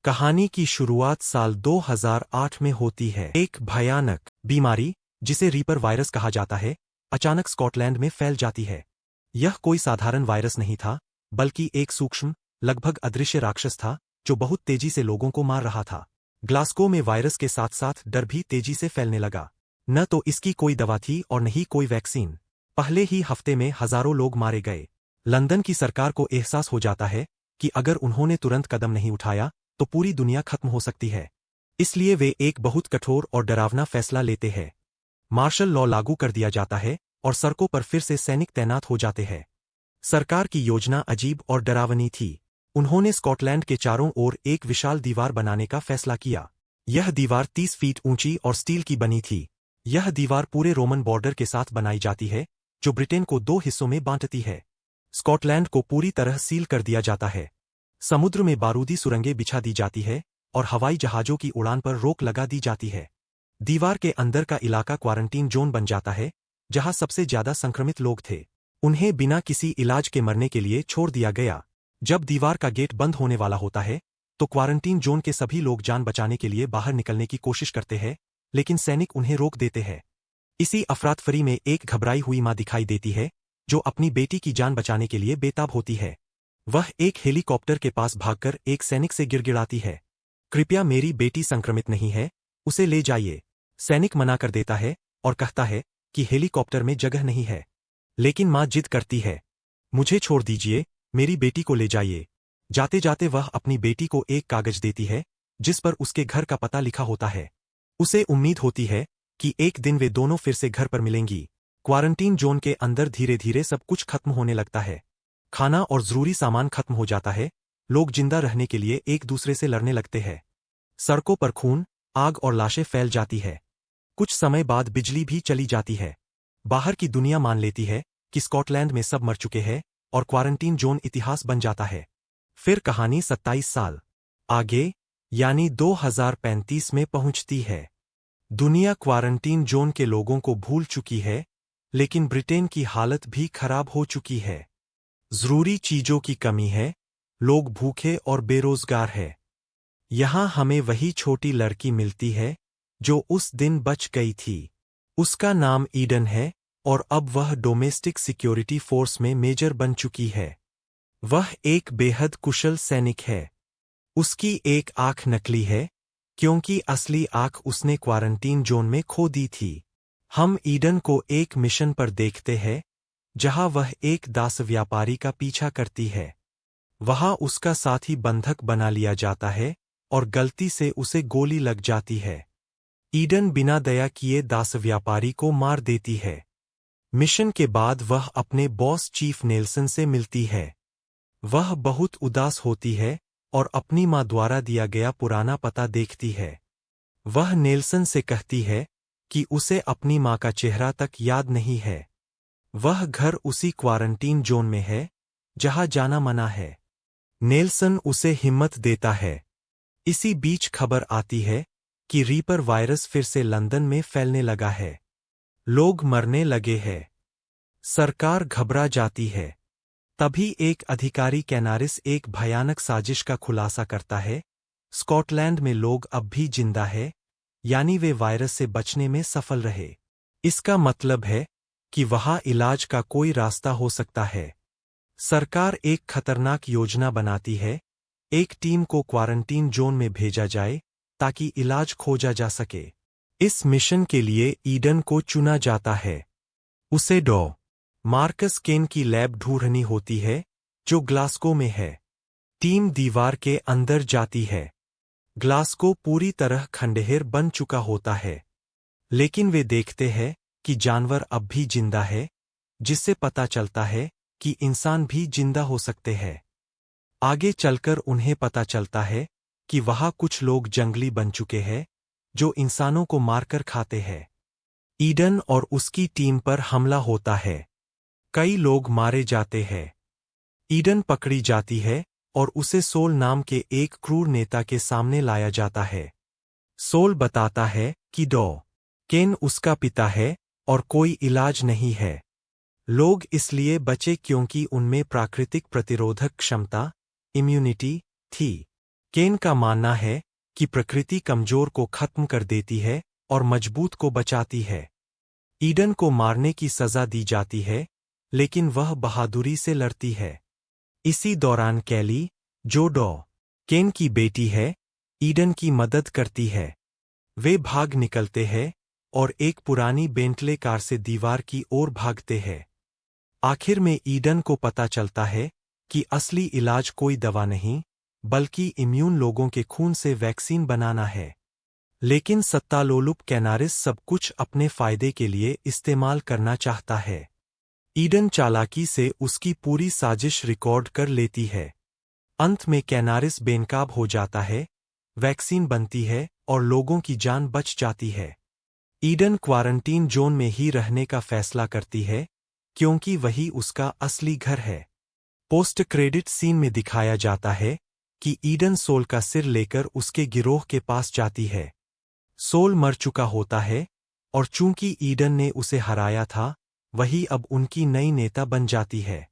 कहानी की शुरुआत साल 2008 में होती है। एक भयानक बीमारी, जिसे रीपर वायरस कहा जाता है, अचानक स्कॉटलैंड में फैल जाती है। यह कोई साधारण वायरस नहीं था, बल्कि एक सूक्ष्म, लगभग अदृश्य राक्षस था, जो बहुत तेजी से लोगों को मार रहा था। ग्लासगो में वायरस के साथ साथ डर भी तेजी से फैलने लगा। न तो इसकी कोई दवा थी और न ही कोई वैक्सीन। पहले ही हफ्ते में हजारों लोग मारे गए। लंदन की सरकार को एहसास हो जाता है कि अगर उन्होंने तुरंत कदम नहीं उठाया तो पूरी दुनिया खत्म हो सकती है। इसलिए वे एक बहुत कठोर और डरावना फैसला लेते हैं। मार्शल लॉ लागू कर दिया जाता है और सड़कों पर फिर से सैनिक तैनात हो जाते हैं। सरकार की योजना अजीब और डरावनी थी। उन्होंने स्कॉटलैंड के चारों ओर एक विशाल दीवार बनाने का फैसला किया। यह दीवार 30 फीट ऊंची और स्टील की बनी थी। यह दीवार पूरे रोमन बॉर्डर के साथ बनाई जाती है, जो ब्रिटेन को 2 हिस्सों में बांटती है। स्कॉटलैंड को पूरी तरह सील कर दिया जाता है। समुद्र में बारूदी सुरंगें बिछा दी जाती है और हवाई जहाजों की उड़ान पर रोक लगा दी जाती है। दीवार के अंदर का इलाका क्वारंटीन जोन बन जाता है, जहां सबसे ज्यादा संक्रमित लोग थे। उन्हें बिना किसी इलाज के मरने के लिए छोड़ दिया गया। जब दीवार का गेट बंद होने वाला होता है, तो क्वारंटीन जोन के सभी लोग जान बचाने के लिए बाहर निकलने की कोशिश करते हैं, लेकिन सैनिक उन्हें रोक देते हैं। इसी अफरातफरी में एक घबराई हुई मां दिखाई देती है, जो अपनी बेटी की जान बचाने के लिए बेताब होती है। वह एक हेलीकॉप्टर के पास भागकर एक सैनिक से गिड़गिड़ाती है, कृपया मेरी बेटी संक्रमित नहीं है, उसे ले जाइए। सैनिक मना कर देता है और कहता है कि हेलीकॉप्टर में जगह नहीं है। लेकिन मां जिद करती है, मुझे छोड़ दीजिए, मेरी बेटी को ले जाइए। जाते जाते वह अपनी बेटी को एक कागज देती है, जिस पर उसके घर का पता लिखा होता है। उसे उम्मीद होती है कि एक दिन वे दोनों फिर से घर पर मिलेंगी। क्वारंटीन जोन के अंदर धीरे धीरे सब कुछ खत्म होने लगता है। खाना और जरूरी सामान खत्म हो जाता है। लोग जिंदा रहने के लिए एक दूसरे से लड़ने लगते हैं। सड़कों पर खून, आग और लाशें फैल जाती है। कुछ समय बाद बिजली भी चली जाती है। बाहर की दुनिया मान लेती है कि स्कॉटलैंड में सब मर चुके हैं और क्वारंटीन जोन इतिहास बन जाता है। फिर कहानी 27 साल आगे, यानी 2035 में पहुंचती है। दुनिया क्वारंटीन जोन के लोगों को भूल चुकी है, लेकिन ब्रिटेन की हालत भी खराब हो चुकी है। जरूरी चीजों की कमी है, लोग भूखे और बेरोजगार है। यहां हमें वही छोटी लड़की मिलती है जो उस दिन बच गई थी। उसका नाम ईडन है और अब वह डोमेस्टिक सिक्योरिटी फोर्स में मेजर बन चुकी है। वह एक बेहद कुशल सैनिक है। उसकी एक आंख नकली है, क्योंकि असली आंख उसने क्वारंटीन जोन में खो दी थी। हम ईडन को एक मिशन पर देखते हैं, जहां वह एक दास व्यापारी का पीछा करती है। वहां उसका साथी बंधक बना लिया जाता है और गलती से उसे गोली लग जाती है। ईडन बिना दया किए दास व्यापारी को मार देती है। मिशन के बाद वह अपने बॉस चीफ नेल्सन से मिलती है। वह बहुत उदास होती है और अपनी मां द्वारा दिया गया पुराना पता देखती है। वह नेल्सन से कहती है कि उसे अपनी मां का चेहरा तक याद नहीं है। वह घर उसी क्वारंटीन जोन में है, जहां जाना मना है। नेल्सन उसे हिम्मत देता है। इसी बीच खबर आती है कि रीपर वायरस फिर से लंदन में फैलने लगा है। लोग मरने लगे हैं। सरकार घबरा जाती है। तभी एक अधिकारी कैनारिस एक भयानक साजिश का खुलासा करता है। स्कॉटलैंड में लोग अब भी जिंदा है, यानी वे वायरस से बचने में सफल रहे। इसका मतलब है कि वहां इलाज का कोई रास्ता हो सकता है। सरकार एक खतरनाक योजना बनाती है। एक टीम को क्वारंटीन जोन में भेजा जाए ताकि इलाज खोजा जा सके। इस मिशन के लिए ईडन को चुना जाता है। उसे डॉ. मार्कस केन की लैब ढूंढनी होती है, जो ग्लासगो में है। टीम दीवार के अंदर जाती है। ग्लासगो पूरी तरह खंडहर बन चुका होता है, लेकिन वे देखते हैं कि जानवर अब भी जिंदा है, जिससे पता चलता है कि इंसान भी जिंदा हो सकते हैं। आगे चलकर उन्हें पता चलता है कि वहां कुछ लोग जंगली बन चुके हैं, जो इंसानों को मारकर खाते हैं। ईडन और उसकी टीम पर हमला होता है। कई लोग मारे जाते हैं। ईडन पकड़ी जाती है और उसे सोल नाम के एक क्रूर नेता के सामने लाया जाता है। सोल बताता है कि डॉ. केन उसका पिता है और कोई इलाज नहीं है। लोग इसलिए बचे क्योंकि उनमें प्राकृतिक प्रतिरोधक क्षमता, इम्यूनिटी, थी। केन का मानना है कि प्रकृति कमजोर को खत्म कर देती है और मजबूत को बचाती है। ईडन को मारने की सजा दी जाती है, लेकिन वह बहादुरी से लड़ती है। इसी दौरान कैली, जो केन की बेटी है, ईडन की मदद करती है। वे भाग निकलते हैं और एक पुरानी बेंटले कार से दीवार की ओर भागते हैं। आखिर में ईडन को पता चलता है कि असली इलाज कोई दवा नहीं, बल्कि इम्यून लोगों के खून से वैक्सीन बनाना है। लेकिन सत्तालोलुप कैनारिस सब कुछ अपने फायदे के लिए इस्तेमाल करना चाहता है। ईडन चालाकी से उसकी पूरी साजिश रिकॉर्ड कर लेती है। अंत में कैनारिस बेनकाब हो जाता है, वैक्सीन बनती है और लोगों की जान बच जाती है। ईडन क्वारंटीन जोन में ही रहने का फैसला करती है, क्योंकि वही उसका असली घर है। पोस्ट क्रेडिट सीन में दिखाया जाता है कि ईडन सोल का सिर लेकर उसके गिरोह के पास जाती है। सोल मर चुका होता है, और चूंकि ईडन ने उसे हराया था, वही अब उनकी नई नेता बन जाती है।